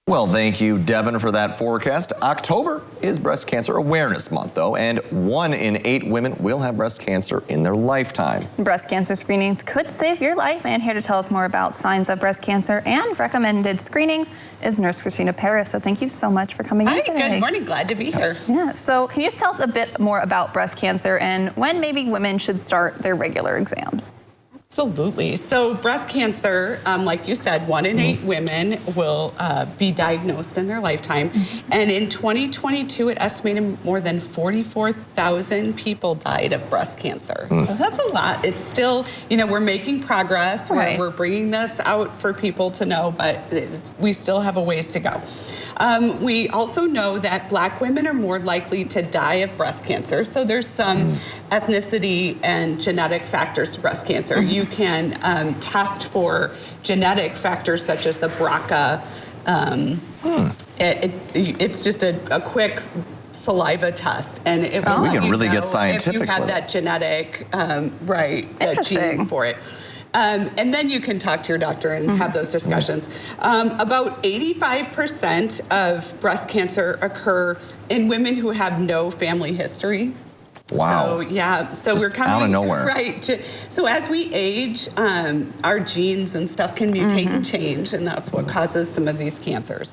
Well, thank you, Devin, for that forecast. October is Breast Cancer Awareness Month, though, and 1 in 8 women will have breast cancer in their lifetime. Breast cancer screenings could save your life, and here to tell us more about signs of breast cancer and recommended screenings is Nurse Christina Paris. So thank you so much for coming in today. Good morning. Glad to be here. Yeah. So can you just tell us a bit more about breast cancer and when maybe women should start their regular exams? Absolutely. So breast cancer, like you said, 1 in 8 women will be diagnosed in their lifetime. And in 2022, it estimated more than 44,000 people died of breast cancer. So that's a lot. It's still, we're making progress. Right. We're bringing this out for people to know, but we still have a ways to go. We also know that Black women are more likely to die of breast cancer. So there's some ethnicity and genetic factors to breast cancer. You can test for genetic factors such as the BRCA. It's just a quick saliva test, and it will we can really get scientific if you have with that genetic, that gene for it. And then you can talk to your doctor and have those discussions. About 85% of breast cancer occur in women who have no family history. Wow. So, yeah, so just we're coming out of nowhere. Right. So as we age, our genes and stuff can mutate and change, and that's what causes some of these cancers.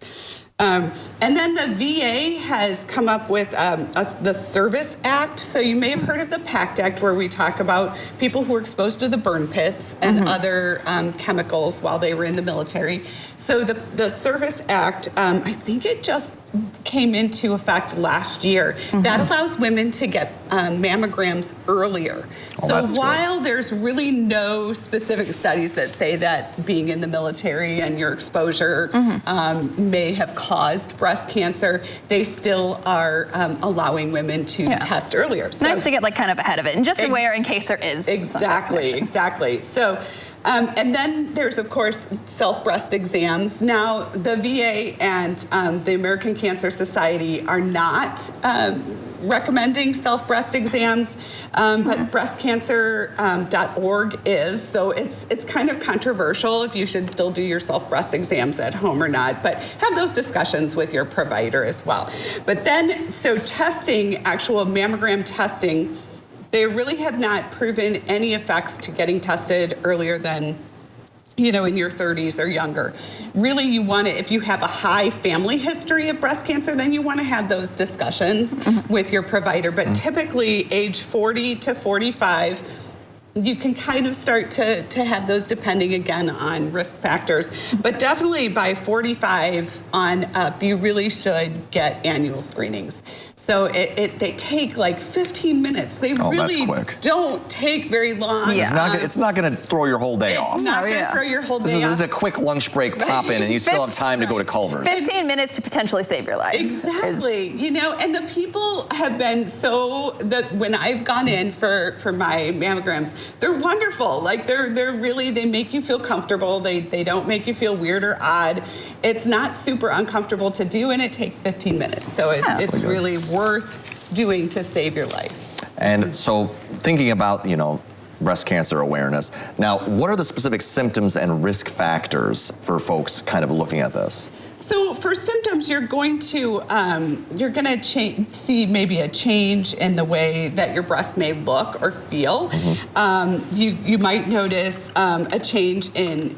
And then the VA has come up with the Service Act. So you may have heard of the PACT Act, where we talk about people who were exposed to the burn pits and other chemicals while they were in the military. So the Service Act, I think it just came into effect last year. That allows women to get mammograms earlier. So while there's really no specific studies that say that being in the military and your exposure may have caused breast cancer, they still are allowing women to test earlier. So nice to get kind of ahead of it and just aware in case there is. Exactly. So. And then there's, of course, self-breast exams. Now, the VA and the American Cancer Society are not recommending self-breast exams, but breastcancer.org is. So it's kind of controversial if you should still do your self-breast exams at home or not, but have those discussions with your provider as well. But then, so testing, actual mammogram testing, they really have not proven any effects to getting tested earlier than, in your 30s or younger. Really, you want to, if you have a high family history of breast cancer, then you want to have those discussions with your provider. But typically, age 40 to 45, you can kind of start to have those depending again on risk factors. But definitely by 45 on up, you really should get annual screenings. So they take like 15 minutes. They really don't take very long. Yeah. It's not going to throw your whole day off. It's not going to throw your whole day off. This is a quick lunch break pop in, and you still have time to go to Culver's. 15 minutes to potentially save your life. Exactly. And the people have been that when I've gone in for my mammograms, they're wonderful. Like they're really, they make you feel comfortable. They don't make you feel weird or odd. It's not super uncomfortable to do, and it takes 15 minutes. So it's really worth doing to save your life. And so thinking about, breast cancer awareness, now what are the specific symptoms and risk factors for folks kind of looking at this? So for symptoms, you're going to see maybe a change in the way that your breast may look or feel. You might notice a change in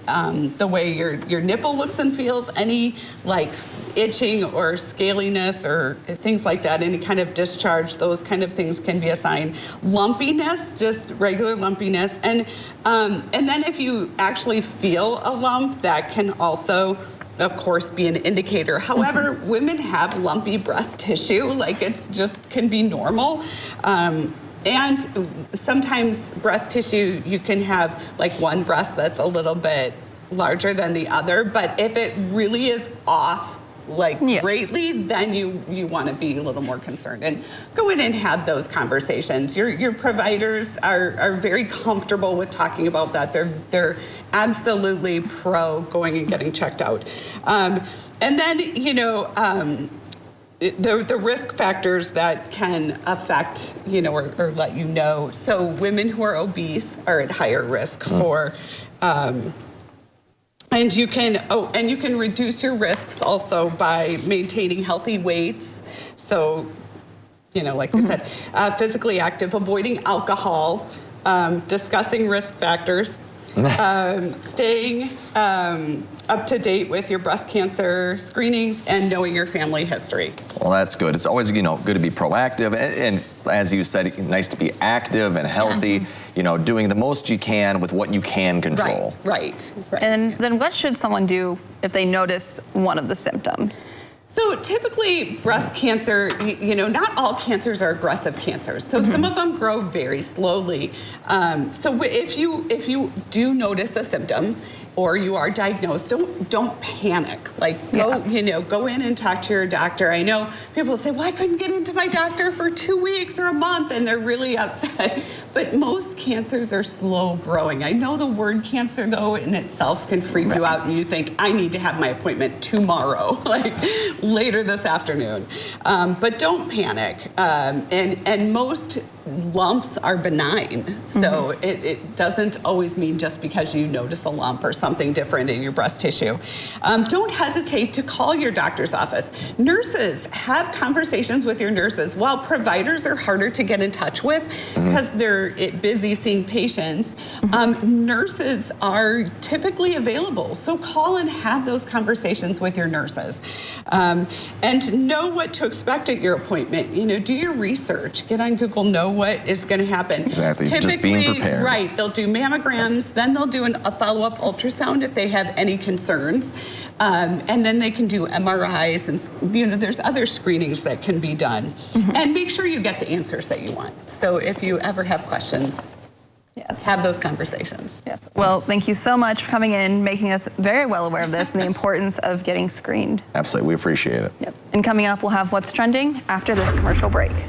the way your nipple looks and feels, any like itching or scaliness or things like that, any kind of discharge, those kind of things can be a sign. Lumpiness, just regular lumpiness. And then if you actually feel a lump, that can also, of course, be an indicator. However, women have lumpy breast tissue, like it's just can be normal. And sometimes breast tissue, you can have like one breast that's a little bit larger than the other, but if it really is off greatly, then you want to be a little more concerned and go in and have those conversations. Your providers are very comfortable with talking about that. They're absolutely pro going and getting checked out. And then the risk factors that can affect or let you know. So women who are obese are at higher risk for And you can reduce your risks also by maintaining healthy weights. So, like we said, physically active, avoiding alcohol, discussing risk factors, staying up to date with your breast cancer screenings, and knowing your family history. Well, that's good. It's always, good to be proactive. And as you said, nice to be active and healthy, doing the most you can with what you can control. Right. And then what should someone do if they notice one of the symptoms? So typically breast cancer, not all cancers are aggressive cancers. So some of them grow very slowly. So if you do notice a symptom or you are diagnosed, don't panic. Like go in and talk to your doctor. I know people say, well, I couldn't get into my doctor for 2 weeks or a month, and they're really upset. But most cancers are slow growing. I know the word cancer, though, in itself can freak you out, and you think, I need to have my appointment tomorrow, like later this afternoon. But don't panic. And most lumps are benign. So it doesn't always mean just because you notice a lump or something different in your breast tissue. Don't hesitate to call your doctor's office. Nurses, have conversations with your nurses. While providers are harder to get in touch with because they're busy seeing patients, nurses are typically available. So call and have those conversations with your nurses. And know what to expect at your appointment. Do your research. Get on Google, know what is going to happen. Exactly, Typically, just being prepared. Right, they'll do mammograms, then they'll do a follow-up ultrasound if they have any concerns, and then they can do MRIs, and there's other screenings that can be done. And make sure you get the answers that you want. So if you ever have questions, have those conversations. Yes. Well, thank you so much for coming in, making us very well aware of this and the importance of getting screened. Absolutely, we appreciate it. Yep. And coming up, we'll have What's Trending after this commercial break.